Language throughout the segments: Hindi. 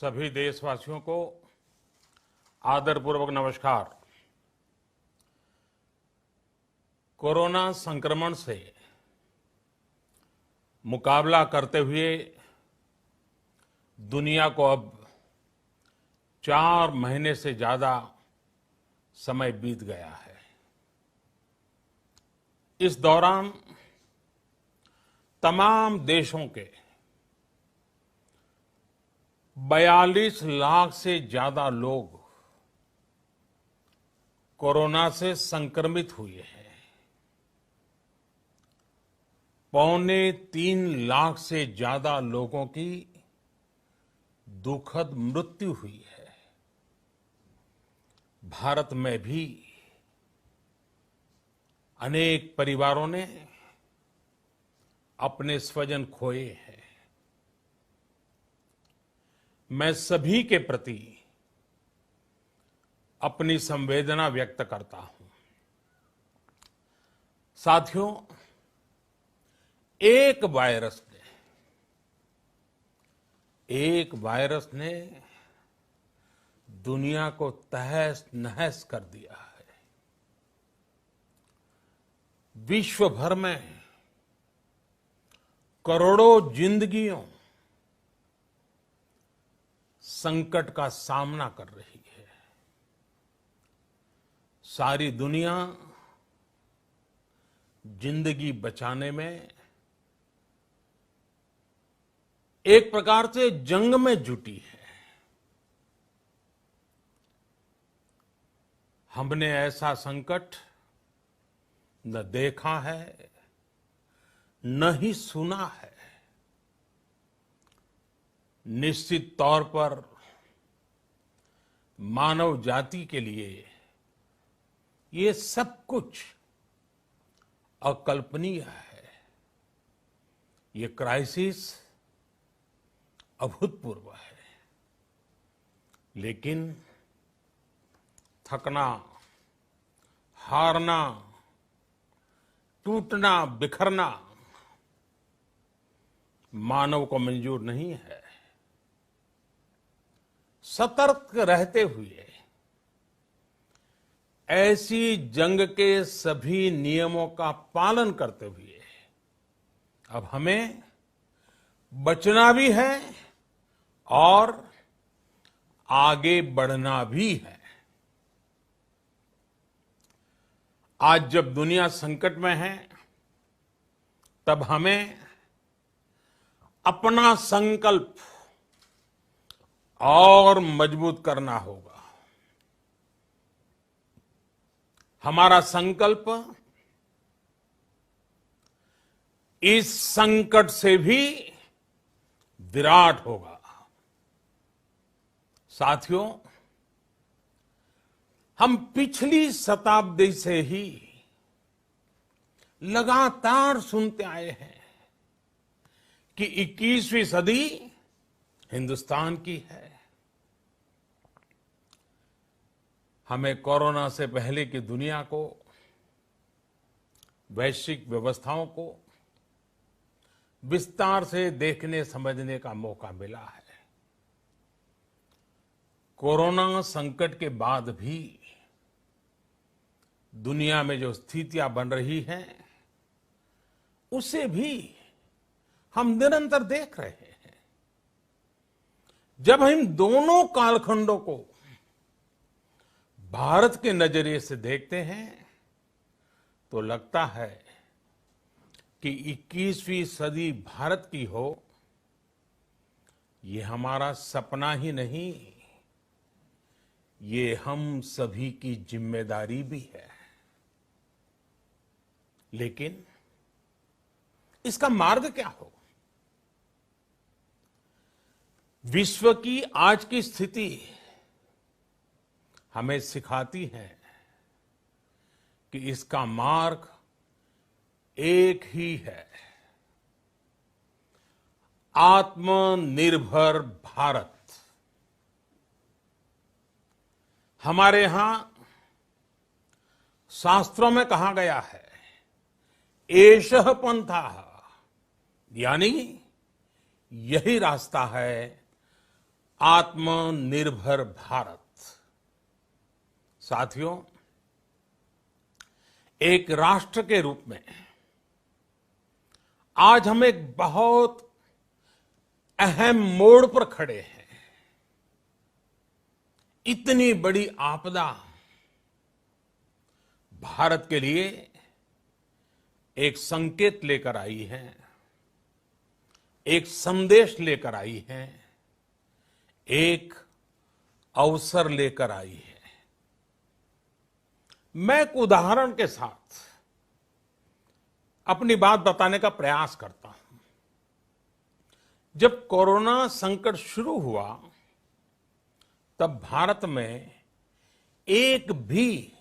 सभी देशवासियों को आदरपूर्वक नमस्कार। कोरोना संक्रमण से मुकाबला करते हुए दुनिया को अब 4 महीने से ज्यादा समय बीत गया है। इस दौरान तमाम देशों के 42 लाख से ज्यादा लोग कोरोना से संक्रमित हुए हैं। 2.25 लाख से ज्यादा लोगों की दुखद मृत्यु हुई है। भारत में भी अनेक परिवारों ने अपने स्वजन खोए हैं। मैं सभी के प्रति अपनी संवेदना व्यक्त करता हूं। साथियों, एक वायरस ने दुनिया को तहस नहस कर दिया है। विश्व भर में करोड़ों जिंदगियों संकट का सामना कर रही है। सारी दुनिया जिंदगी बचाने में एक प्रकार से जंग में जुटी है। हमने ऐसा संकट न देखा है, न ही सुना है। निश्चित तौर पर मानव जाति के लिए ये सब कुछ अकल्पनीय है। ये क्राइसिस अभूतपूर्व है। लेकिन थकना, हारना, टूटना, बिखरना मानव को मंजूर नहीं है। सतर्क रहते हुए ऐसी जंग के सभी नियमों का पालन करते हुए अब हमें बचना भी है और आगे बढ़ना भी है। आज जब दुनिया संकट में है, तब हमें अपना संकल्प और मजबूत करना होगा। हमारा संकल्प इस संकट से भी विराट होगा। साथियों, हम पिछली शताब्दी से ही लगातार सुनते आए हैं कि 21वीं सदी हिंदुस्तान की है। हमें कोरोना से पहले की दुनिया को, वैश्विक व्यवस्थाओं को विस्तार से देखने समझने का मौका मिला है। कोरोना संकट के बाद भी दुनिया में जो स्थितियां बन रही हैं, उसे भी हम निरंतर देख रहे हैं। जब हम दोनों कालखंडों को भारत के नजरिए से देखते हैं, तो लगता है कि 21वीं सदी भारत की हो, ये हमारा सपना ही नहीं, ये हम सभी की जिम्मेदारी भी है। लेकिन इसका मार्ग क्या हो? विश्व की आज की स्थिति हमें सिखाती है कि इसका मार्ग एक ही है, आत्मनिर्भर भारत। हमारे यहां शास्त्रों में कहा गया है, एषः पंथः, यानी यही रास्ता है आत्मनिर्भर भारत। साथियों, एक राष्ट्र के रूप में आज हम एक बहुत अहम मोड़ पर खड़े हैं। इतनी बड़ी आपदा भारत के लिए एक संकेत लेकर आई है, एक संदेश लेकर आई है, एक अवसर लेकर आई है। मैं एक उदाहरण के साथ अपनी बात बताने का प्रयास करता हूं। जब कोरोना संकट शुरू हुआ तब भारत में एक भी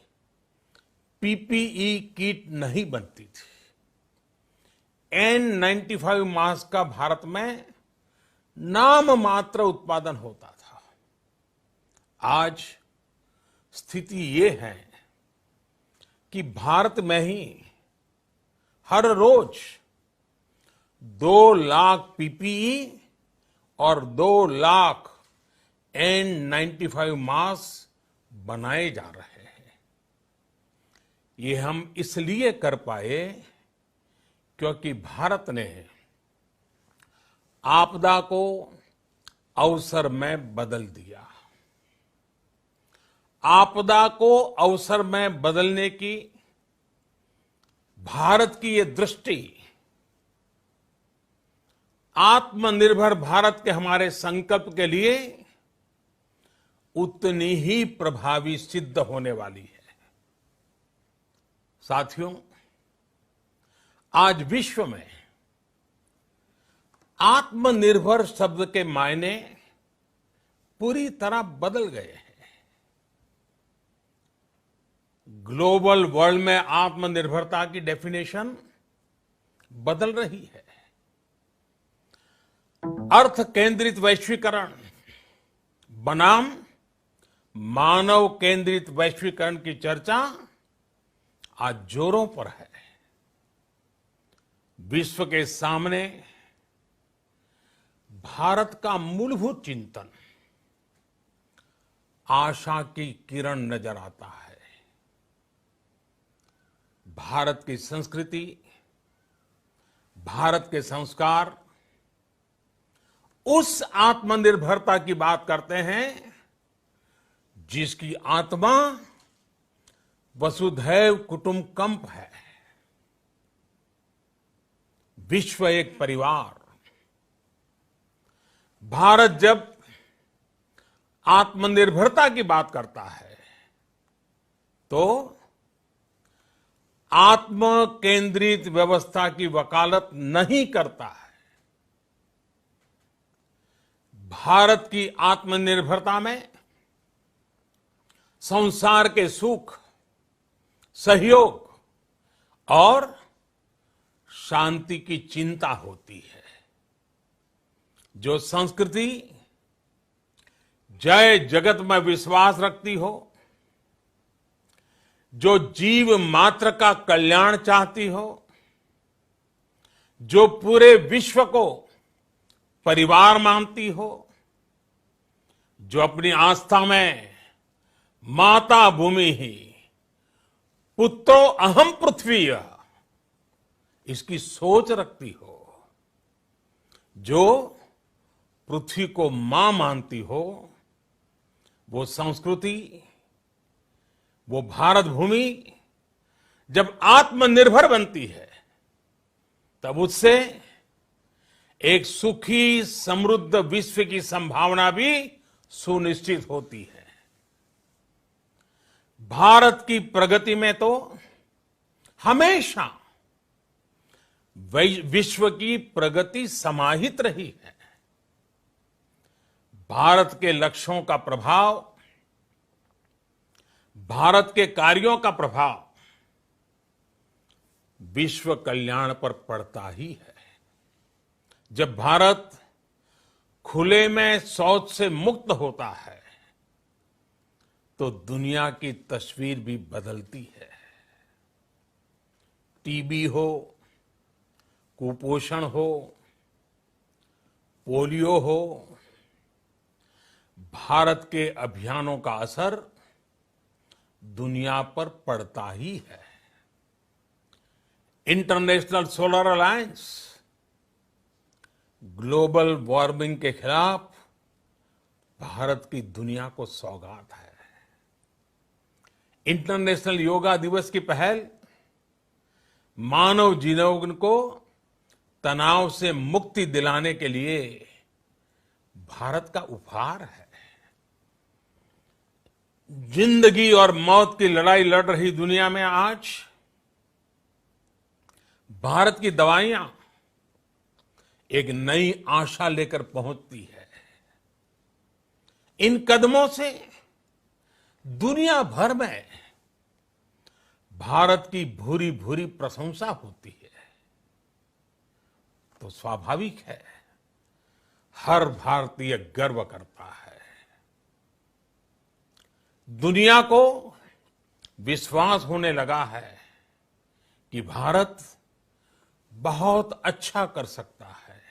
पीपीई किट नहीं बनती थी। N95 मास्क का भारत में नाम मात्र उत्पादन होता था। आज स्थिति ये है कि भारत में ही हर रोज 2 लाख पीपीई और 2 लाख N95 मास्क बनाए जा रहे हैं। ये हम इसलिए कर पाए क्योंकि भारत ने आपदा को अवसर में बदल दिया। आपदा को अवसर में बदलने की भारत की ये दृष्टि आत्मनिर्भर भारत के हमारे संकल्प के लिए उतनी ही प्रभावी सिद्ध होने वाली है। साथियों, आज विश्व में आत्मनिर्भर शब्द के मायने पूरी तरह बदल गए हैं। ग्लोबल वर्ल्ड में आत्मनिर्भरता की डेफिनेशन बदल रही है। अर्थ केंद्रित वैश्वीकरण बनाम मानव केंद्रित वैश्वीकरण की चर्चा आज जोरों पर है। विश्व के सामने भारत का मूलभूत चिंतन आशा की किरण नजर आता है। भारत की संस्कृति, भारत के संस्कार उस आत्मनिर्भरता की बात करते हैं जिसकी आत्मा वसुधैव कुटुंबकम है। विश्व एक परिवार। भारत जब आत्मनिर्भरता की बात करता है तो आत्म केंद्रित व्यवस्था की वकालत नहीं करता है। भारत की आत्मनिर्भरता में संसार के सुख, सहयोग और शांति की चिंता होती है। जो संस्कृति जय जगत में विश्वास रखती हो, जो जीव मात्र का कल्याण चाहती हो, जो पूरे विश्व को परिवार मानती हो, जो अपनी आस्था में माता भूमि ही पुत्रो अहम पृथ्वी इसकी सोच रखती हो, जो पृथ्वी को मां मानती हो, वो संस्कृति, वो भारत भूमि जब आत्मनिर्भर बनती है तब उससे एक सुखी समृद्ध विश्व की संभावना भी सुनिश्चित होती है। भारत की प्रगति में तो हमेशा विश्व की प्रगति समाहित रही है। भारत के लक्ष्यों का प्रभाव, भारत के कार्यों का प्रभाव विश्व कल्याण पर पड़ता ही है। जब भारत खुले में शौच से मुक्त होता है तो दुनिया की तस्वीर भी बदलती है। टीबी हो, कुपोषण हो, पोलियो हो, भारत के अभियानों का असर दुनिया पर पड़ता ही है। International solar alliance global warming के खिलाफ भारत की दुनिया को सौगात है। इंटरनेशनल योगा दिवस की पहल मानव जीवन को तनाव से मुक्ति दिलाने के लिए भारत का उपहार है। जिंदगी और मौत की लड़ाई लड़ रही दुनिया में आज भारत की दवाइयां एक नई आशा लेकर पहुंचती है। इन कदमों से दुनिया भर में भारत की भूरी भूरी प्रशंसा होती है। तो स्वाभाविक है, हर भारतीय गर्व करता है। दुनिया को विश्वास होने लगा है कि भारत बहुत अच्छा कर सकता है,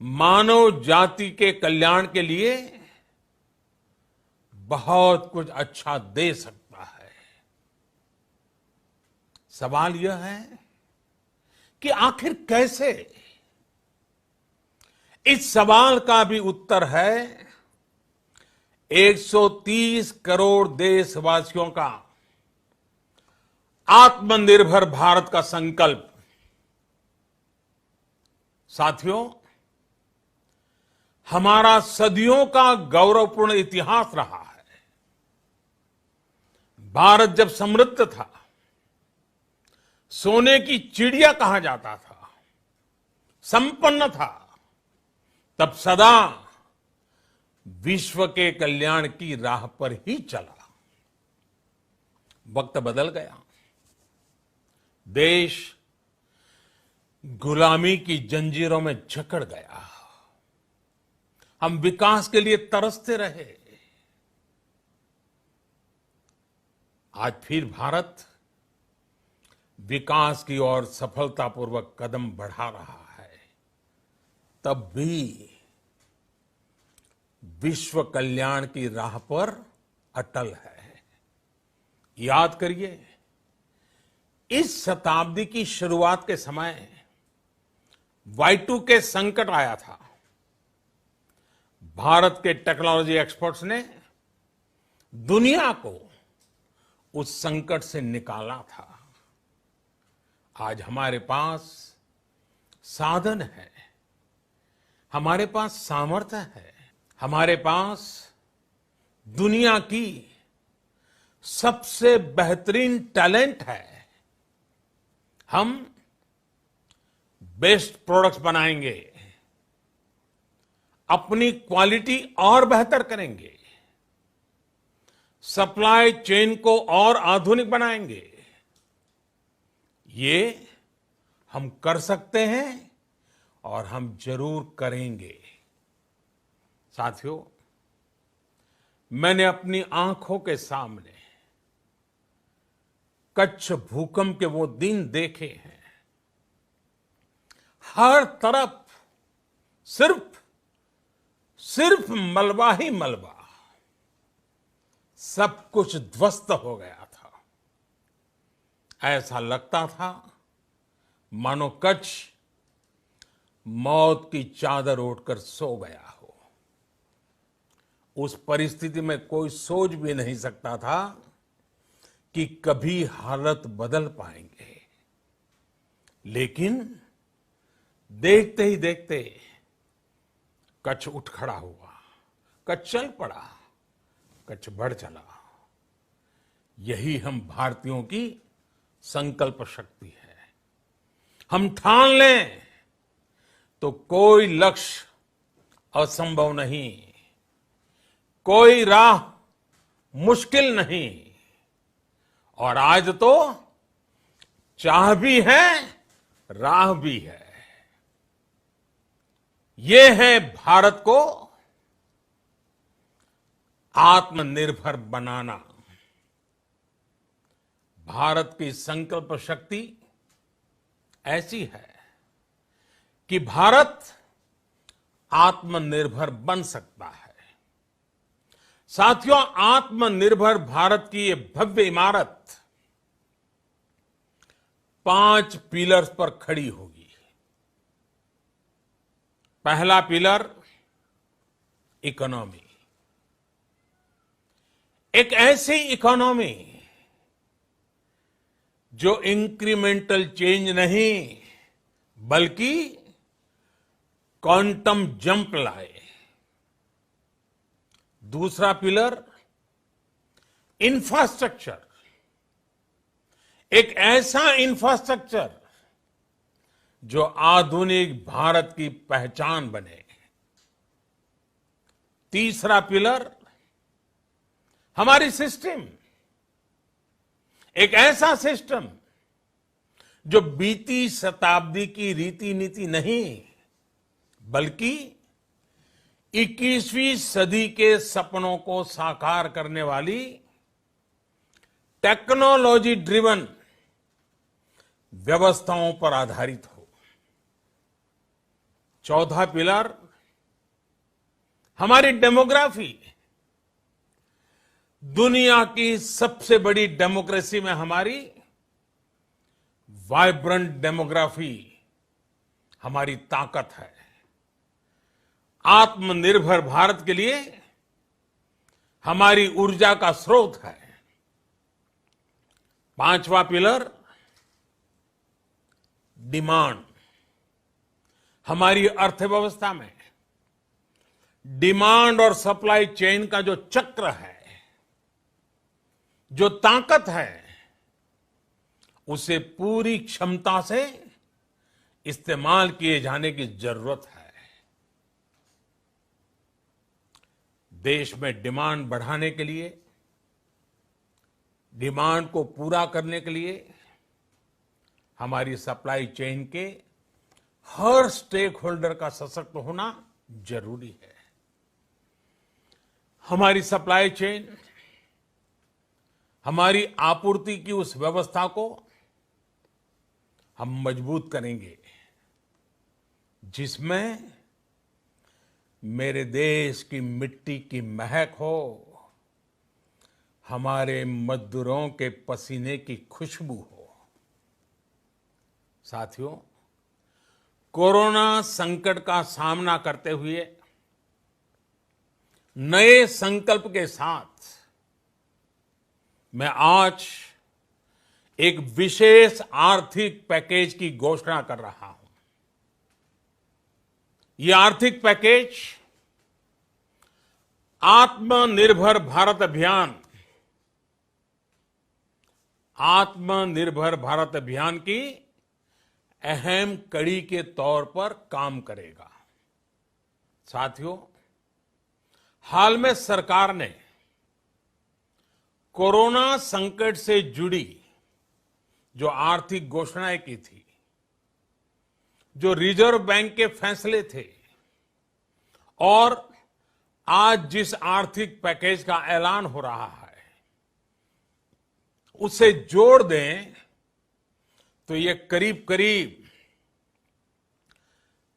मानव जाति के कल्याण के लिए बहुत कुछ अच्छा दे सकता है। सवाल यह है कि आखिर कैसे? इस सवाल का भी उत्तर है 130 करोड़ देशवासियों का आत्मनिर्भर भारत का संकल्प। साथियों, हमारा सदियों का गौरवपूर्ण इतिहास रहा है। भारत जब समृद्ध था, सोने की चिड़िया कहा जाता था, संपन्न था, तब सदा विश्व के कल्याण की राह पर ही चला। वक्त बदल गया, देश गुलामी की जंजीरों में जकड़ गया। हम विकास के लिए तरसते रहे। आज फिर भारत विकास की ओर सफलतापूर्वक कदम बढ़ा रहा है। तब भी विश्व कल्याण की राह पर अटल है। याद करिए, इस शताब्दी की शुरुआत के समय Y2K संकट आया था। भारत के टेक्नोलॉजी एक्सपर्ट्स ने दुनिया को उस संकट से निकाला था। आज हमारे पास साधन है, हमारे पास सामर्थ्य है, हमारे पास दुनिया की सबसे बेहतरीन टैलेंट है। हम बेस्ट प्रोडक्ट्स बनाएंगे, अपनी क्वालिटी और बेहतर करेंगे, सप्लाई चेन को और आधुनिक बनाएंगे। ये हम कर सकते हैं और हम जरूर करेंगे। साथियों, मैंने अपनी आंखों के सामने कच्छ भूकंप के वो दिन देखे हैं। हर तरफ सिर्फ मलबा ही मलबा, सब कुछ ध्वस्त हो गया था। ऐसा लगता था मानो कच्छ मौत की चादर ओढ़कर सो गया हो। उस परिस्थिति में कोई सोच भी नहीं सकता था कि कभी हालत बदल पाएंगे। लेकिन देखते ही देखते कच्छ उठ खड़ा हुआ, कच्छ चल पड़ा, कच्छ बढ़ चला। यही हम भारतीयों की संकल्प शक्ति है। हम ठान लें तो कोई लक्ष्य असंभव नहीं, कोई राह मुश्किल नहीं। और आज तो चाह भी है, राह भी है। ये है भारत को आत्मनिर्भर बनाना। भारत की संकल्प शक्ति ऐसी है कि भारत आत्मनिर्भर बन सकता है। साथियों, आत्मनिर्भर भारत की ये भव्य इमारत 5 पिलर्स पर खड़ी होगी। पहला पिलर इकोनॉमी। एक ऐसी इकोनॉमी जो इंक्रीमेंटल चेंज नहीं बल्कि क्वांटम जंप लाए। दूसरा पिलर इंफ्रास्ट्रक्चर। एक ऐसा इंफ्रास्ट्रक्चर जो आधुनिक भारत की पहचान बने। तीसरा पिलर हमारी सिस्टम। एक ऐसा सिस्टम जो बीती शताब्दी की रीति नीति नहीं बल्कि 21वीं सदी के सपनों को साकार करने वाली टेक्नोलॉजी ड्रिवन व्यवस्थाओं पर आधारित हो। चौथा पिलर हमारी डेमोग्राफी। दुनिया की सबसे बड़ी डेमोक्रेसी में हमारी वाइब्रेंट डेमोग्राफी हमारी ताकत है। आत्मनिर्भर भारत के लिए हमारी ऊर्जा का स्रोत है। पांचवा पिलर डिमांड। हमारी अर्थव्यवस्था में डिमांड और सप्लाई चेन का जो चक्र है, जो ताकत है, उसे पूरी क्षमता से इस्तेमाल किए जाने की जरूरत है। देश में डिमांड बढ़ाने के लिए, डिमांड को पूरा करने के लिए हमारी सप्लाई चेन के हर स्टेक होल्डर का सशक्त होना जरूरी है। हमारी सप्लाई चेन, हमारी आपूर्ति की उस व्यवस्था को हम मजबूत करेंगे जिसमें मेरे देश की मिट्टी की महक हो, हमारे मजदूरों के पसीने की खुशबू हो। साथियों, कोरोना संकट का सामना करते हुए नए संकल्प के साथ मैं आज एक विशेष आर्थिक पैकेज की घोषणा कर रहा हूं। यह आर्थिक पैकेज आत्मनिर्भर भारत अभियान, आत्मनिर्भर भारत अभियान की अहम कड़ी के तौर पर काम करेगा। साथियों, हाल में सरकार ने कोरोना संकट से जुड़ी जो आर्थिक घोषणाएं की थी, जो रिजर्व बैंक के फैसले थे और आज जिस आर्थिक पैकेज का ऐलान हो रहा है, उसे जोड़ दें तो ये करीब करीब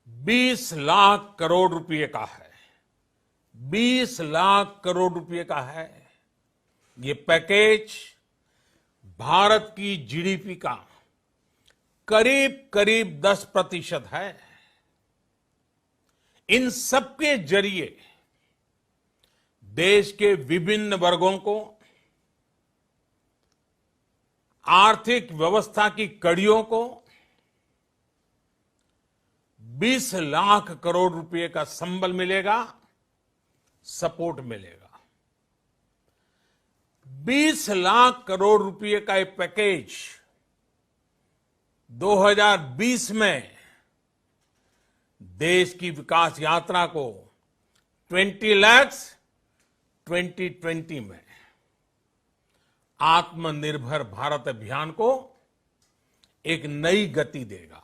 20 लाख करोड़ रुपए का है। 20 लाख करोड़ रुपए का है। ये पैकेज भारत की जीडीपी का करीब करीब 10% है। इन सबके जरिए देश के विभिन्न वर्गों को आर्थिक व्यवस्था की कड़ियों को 20 लाख करोड़ रुपए का संबल मिलेगा, सपोर्ट मिलेगा। 20 लाख करोड़ रुपए का ये पैकेज 2020 में देश की विकास यात्रा को 20 लाख 2020 में आत्मनिर्भर भारत अभियान को एक नई गति देगा।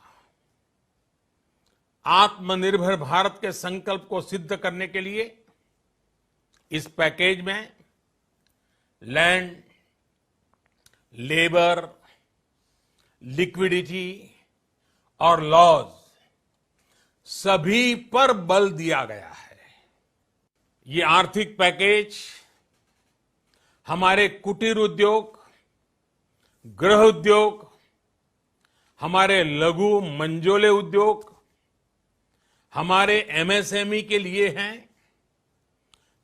आत्मनिर्भर भारत के संकल्प को सिद्ध करने के लिए इस पैकेज में लैंड, लेबर, लिक्विडिटी और लॉज सभी पर बल दिया गया है। ये आर्थिक पैकेज हमारे कुटीर उद्योग, गृह उद्योग, हमारे लघु मंझोले उद्योग, हमारे एमएसएमई के लिए हैं,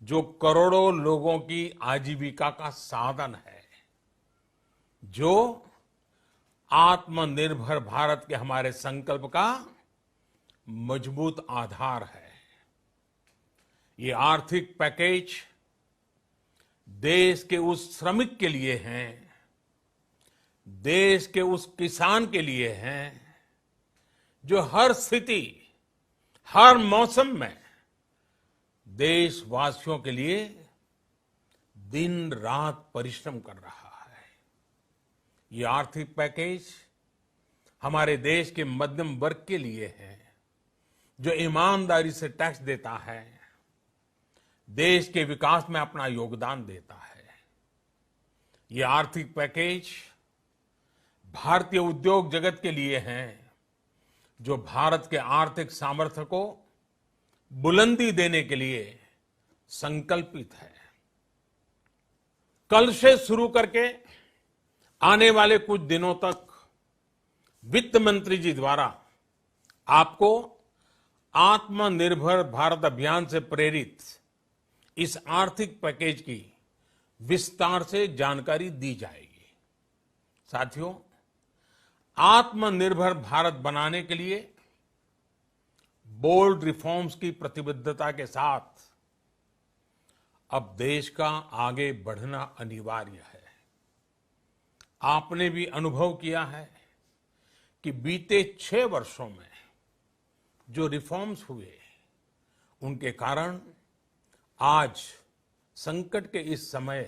जो करोड़ों लोगों की आजीविका का साधन है, जो आत्मनिर्भर भारत के हमारे संकल्प का मजबूत आधार है। ये आर्थिक पैकेज देश के उस श्रमिक के लिए हैं, देश के उस किसान के लिए हैं, जो हर स्थिति, हर मौसम में देशवासियों के लिए दिन रात परिश्रम कर रहा है। ये आर्थिक पैकेज हमारे देश के मध्यम वर्ग के लिए है, जो ईमानदारी से टैक्स देता है, देश के विकास में अपना योगदान देता है। ये आर्थिक पैकेज भारतीय उद्योग जगत के लिए है, जो भारत के आर्थिक सामर्थ्य को बुलंदी देने के लिए संकल्पित है। कल से शुरू करके आने वाले कुछ दिनों तक वित्त मंत्री जी द्वारा आपको आत्मनिर्भर भारत अभियान से प्रेरित इस आर्थिक पैकेज की विस्तार से जानकारी दी जाएगी। साथियों, आत्मनिर्भर भारत बनाने के लिए बोल्ड रिफॉर्म्स की प्रतिबद्धता के साथ अब देश का आगे बढ़ना अनिवार्य है। आपने भी अनुभव किया है कि बीते 6 वर्षों में जो रिफॉर्म्स हुए, उनके कारण आज संकट के इस समय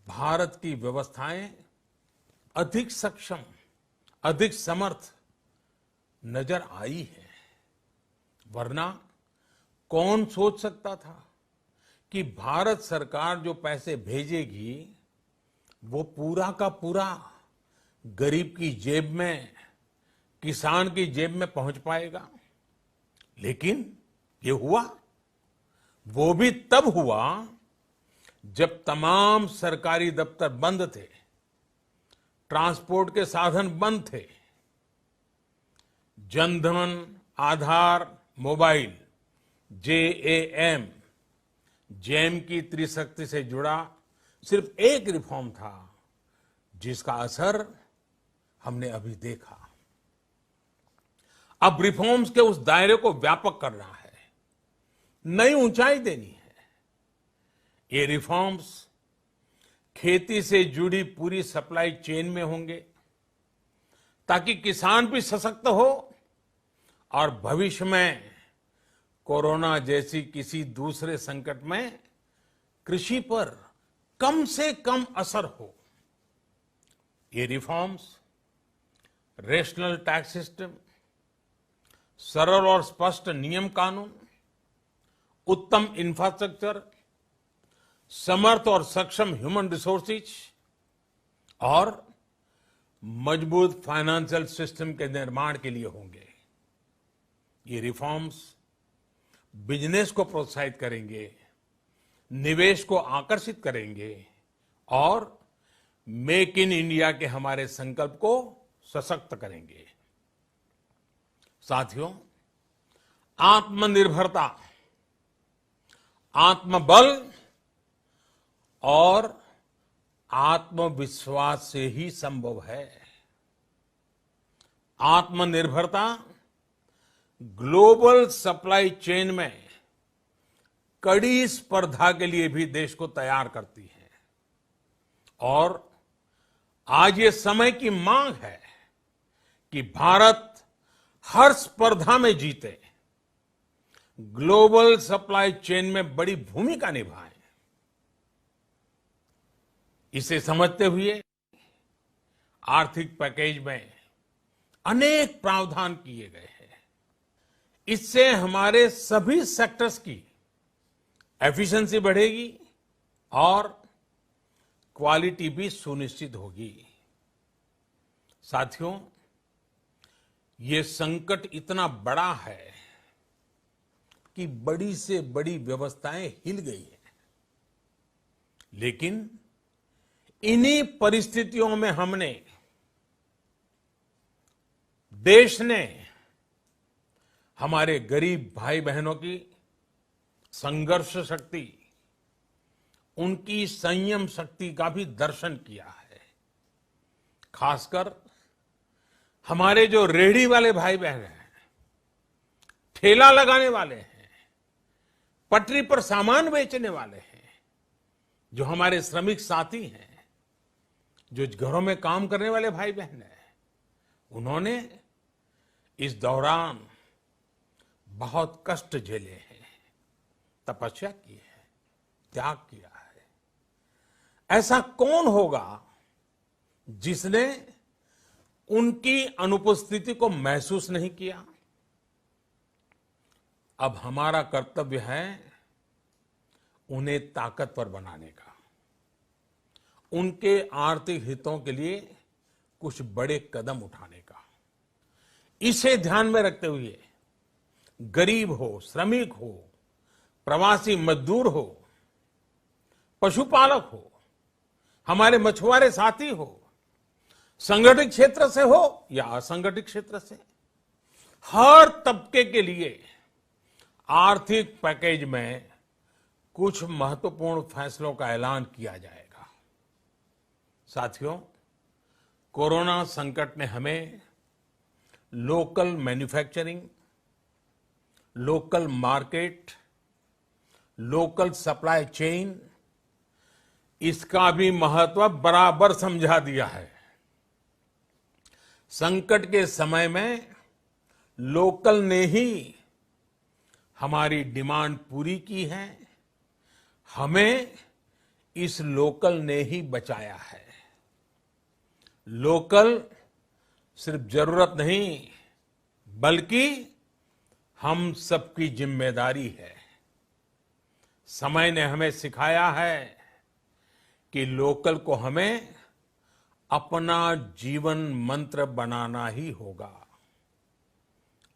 भारत की व्यवस्थाएं अधिक सक्षम, अधिक समर्थ नजर आई है। वरना कौन सोच सकता था कि भारत सरकार जो पैसे भेजेगी वो पूरा का पूरा गरीब की जेब में, किसान की जेब में पहुंच पाएगा। लेकिन ये हुआ, वो भी तब हुआ जब तमाम सरकारी दफ्तर बंद थे, ट्रांसपोर्ट के साधन बंद थे, जनधन, आधार, मोबाइल, जेम की त्रिशक्ति से जुड़ा सिर्फ एक रिफॉर्म था, जिसका असर हमने अभी देखा। अब रिफॉर्म्स के उस दायरे को व्यापक करना है, नई ऊंचाई देनी है। ये रिफॉर्म्स खेती से जुड़ी पूरी सप्लाई चेन में होंगे, ताकि किसान भी सशक्त हो और भविष्य में कोरोना जैसी किसी दूसरे संकट में कृषि पर कम से कम असर हो। ये रिफॉर्म्स रेशनल टैक्स सिस्टम, सरल और स्पष्ट नियम कानून, उत्तम इंफ्रास्ट्रक्चर, समर्थ और सक्षम ह्यूमन रिसोर्सेज और मजबूत फाइनेंशियल सिस्टम के निर्माण के लिए होंगे। ये रिफॉर्म्स बिजनेस को प्रोत्साहित करेंगे, निवेश को आकर्षित करेंगे और मेक इन इंडिया के हमारे संकल्प को सशक्त करेंगे। साथियों, आत्मनिर्भरता, आत्मबल और आत्मविश्वास से ही संभव है। आत्मनिर्भरता ग्लोबल सप्लाई चेन में कड़ी स्पर्धा के लिए भी देश को तैयार करती है और आज ये समय की मांग है कि भारत हर स्पर्धा में जीते, ग्लोबल सप्लाई चेन में बड़ी भूमिका निभाए। इसे समझते हुए आर्थिक पैकेज में अनेक प्रावधान किए गए हैं। इससे हमारे सभी सेक्टर्स की एफिशिएंसी बढ़ेगी और क्वालिटी भी सुनिश्चित होगी। साथियों, ये संकट इतना बड़ा है कि बड़ी से बड़ी व्यवस्थाएं हिल गई हैं। लेकिन इन्हीं परिस्थितियों में हमने, देश ने हमारे गरीब भाई बहनों की संघर्ष शक्ति, उनकी संयम शक्ति का भी दर्शन किया है। खासकर हमारे जो रेहड़ी वाले भाई बहन हैं, ठेला लगाने वाले हैं, पटरी पर सामान बेचने वाले हैं, जो हमारे श्रमिक साथी हैं, जो घरों में काम करने वाले भाई बहन हैं, उन्होंने इस दौरान बहुत कष्ट झेले हैं, तपस्या की है, त्याग किया है। ऐसा कौन होगा जिसने उनकी अनुपस्थिति को महसूस नहीं किया? अब हमारा कर्तव्य है उन्हें ताकतवर बनाने का, उनके आर्थिक हितों के लिए कुछ बड़े कदम उठाने का। इसे ध्यान में रखते हुए गरीब हो, श्रमिक हो, प्रवासी मजदूर हो, पशुपालक हो, हमारे मछुआरे साथी हो, संगठित क्षेत्र से हो या असंगठित क्षेत्र से, हर तबके के लिए आर्थिक पैकेज में कुछ महत्वपूर्ण फैसलों का ऐलान किया जाएगा। साथियों, कोरोना संकट ने हमें local manufacturing, local market, local supply chain, इसका भी महत्व बराबर समझा दिया है। संकट के समय में लोकल ने ही हमारी डिमांड पूरी की है, हमें इस लोकल ने ही बचाया है। लोकल सिर्फ जरूरत नहीं, बल्कि हम सबकी जिम्मेदारी है। समय ने हमें सिखाया है कि लोकल को हमें अपना जीवन मंत्र बनाना ही होगा।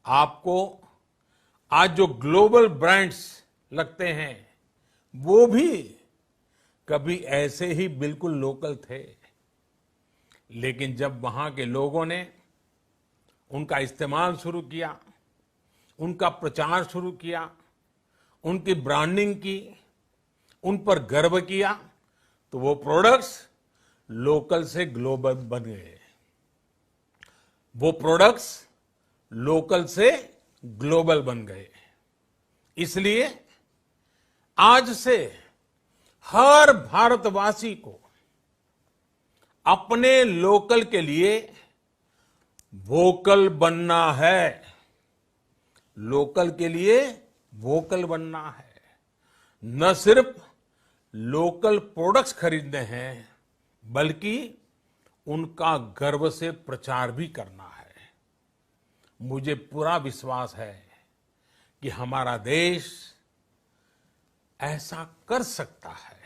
आपको आज जो ग्लोबल ब्रांड्स लगते हैं, वो भी कभी ऐसे ही बिल्कुल लोकल थे, लेकिन जब वहां के लोगों ने उनका इस्तेमाल शुरू किया, उनका प्रचार शुरू किया, उनकी ब्रांडिंग की, उन पर गर्व किया, तो वो प्रोडक्ट्स लोकल से ग्लोबल बन गए। वो प्रोडक्ट्स लोकल से ग्लोबल बन गए। इसलिए आज से हर भारतवासी को अपने लोकल के लिए वोकल बनना है। लोकल के लिए वोकल बनना है। न सिर्फ लोकल प्रोडक्ट्स खरीदने हैं, बल्कि उनका गर्व से प्रचार भी करना है। मुझे पूरा विश्वास है कि हमारा देश ऐसा कर सकता है।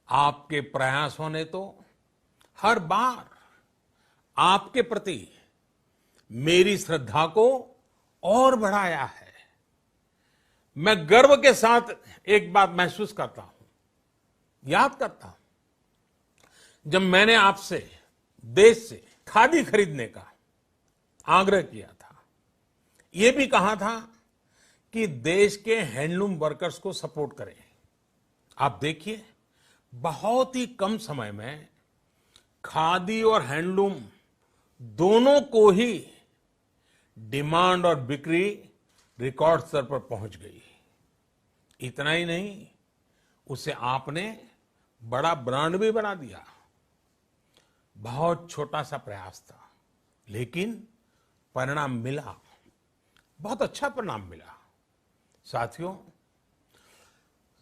आपके प्रयासों ने तो हर बार आपके प्रति मेरी श्रद्धा को और बढ़ाया है। मैं गर्व के साथ एक बात महसूस करता हूं, याद करता हूं, जब मैंने आपसे देश से खादी खरीदने का आग्रह किया था, यह भी कहा था कि देश के हैंडलूम वर्कर्स को सपोर्ट करें। आप देखिए, बहुत ही कम समय में खादी और हैंडलूम दोनों को ही डिमांड और बिक्री रिकॉर्ड स्तर पर पहुंच गई। इतना ही नहीं, उसे आपने बड़ा ब्रांड भी बना दिया। बहुत छोटा सा प्रयास था, लेकिन परिणाम मिला, बहुत अच्छा परिणाम मिला। साथियों,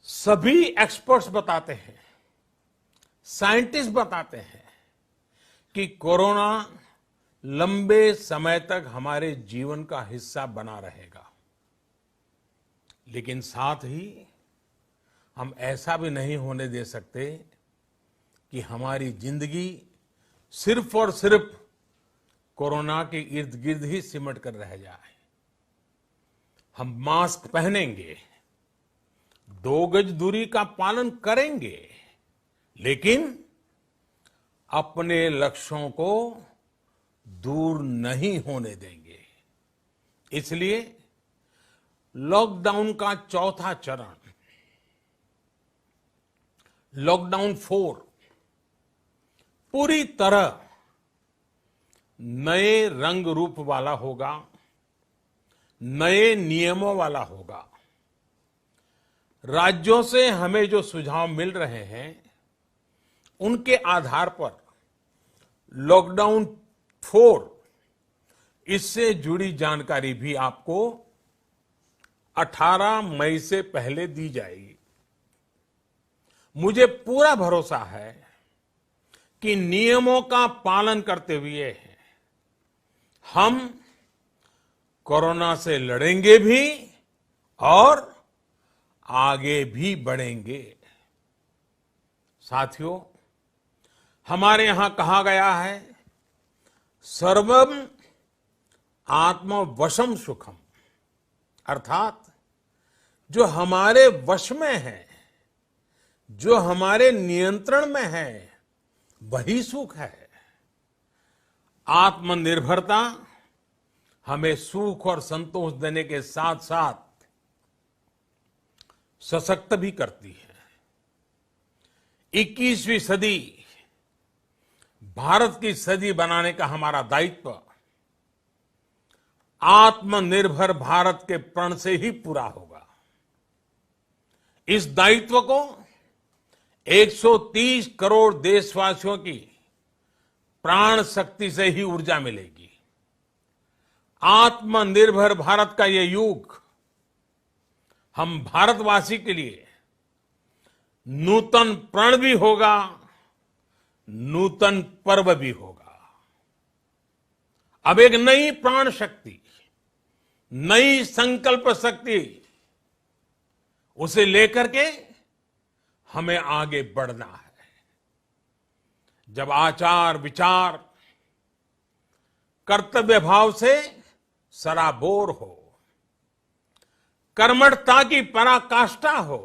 सभी एक्सपर्ट्स बताते हैं, साइंटिस्ट बताते हैं कि कोरोना लंबे समय तक हमारे जीवन का हिस्सा बना रहेगा। लेकिन साथ ही हम ऐसा भी नहीं होने दे सकते कि हमारी जिंदगी सिर्फ और सिर्फ कोरोना के इर्द गिर्द ही सिमट कर रह जाए। हम मास्क पहनेंगे, 2 गज दूरी का पालन करेंगे, लेकिन अपने लक्ष्यों को दूर नहीं होने देंगे। इसलिए लॉकडाउन का चौथा चरण, लॉकडाउन 4, पूरी तरह नए रंग रूप वाला होगा, नए नियमों वाला होगा। राज्यों से हमें जो सुझाव मिल रहे हैं, उनके आधार पर लॉकडाउन 4, इससे जुड़ी जानकारी भी आपको 18 मई से पहले दी जाएगी। मुझे पूरा भरोसा है कि नियमों का पालन करते हुए हम कोरोना से लड़ेंगे भी और आगे भी बढ़ेंगे। साथियों, हमारे यहां कहा गया है, सर्वम आत्मवशम सुखम, अर्थात जो हमारे वश में है, जो हमारे नियंत्रण में है, वही सुख है। आत्मनिर्भरता हमें सुख और संतोष देने के साथ साथ सशक्त भी करती है। 21वीं सदी भारत की सदी बनाने का हमारा दायित्व आत्मनिर्भर भारत के प्रण से ही पूरा होगा। इस दायित्व को 130 करोड़ देशवासियों की प्राण शक्ति से ही ऊर्जा मिलेगी। आत्मनिर्भर भारत का ये युग हम भारतवासी के लिए नूतन प्रण भी होगा, नूतन पर्व भी होगा। अब एक नई प्राण शक्ति, नई संकल्प शक्ति, उसे लेकर के हमें आगे बढ़ना है। जब आचार विचार कर्तव्य भाव से सराबोर हो, कर्मठता की पराकाष्ठा हो,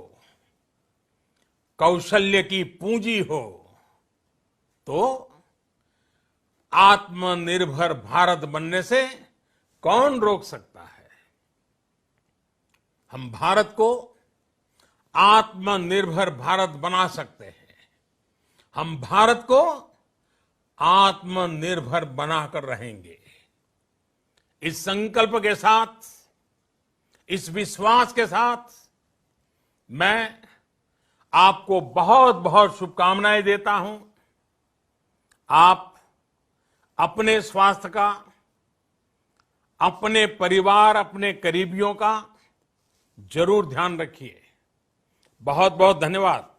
कौशल्य की पूंजी हो, तो आत्मनिर्भर भारत बनने से कौन रोक सकता है। हम भारत को आत्मनिर्भर भारत बना सकते हैं। हम भारत को आत्मनिर्भर बनाकर रहेंगे। इस संकल्प के साथ, इस विश्वास के साथ मैं आपको बहुत बहुत शुभकामनाएं देता हूं। आप अपने स्वास्थ्य का, अपने परिवार, अपने करीबियों का जरूर ध्यान रखिए। बहुत बहुत धन्यवाद।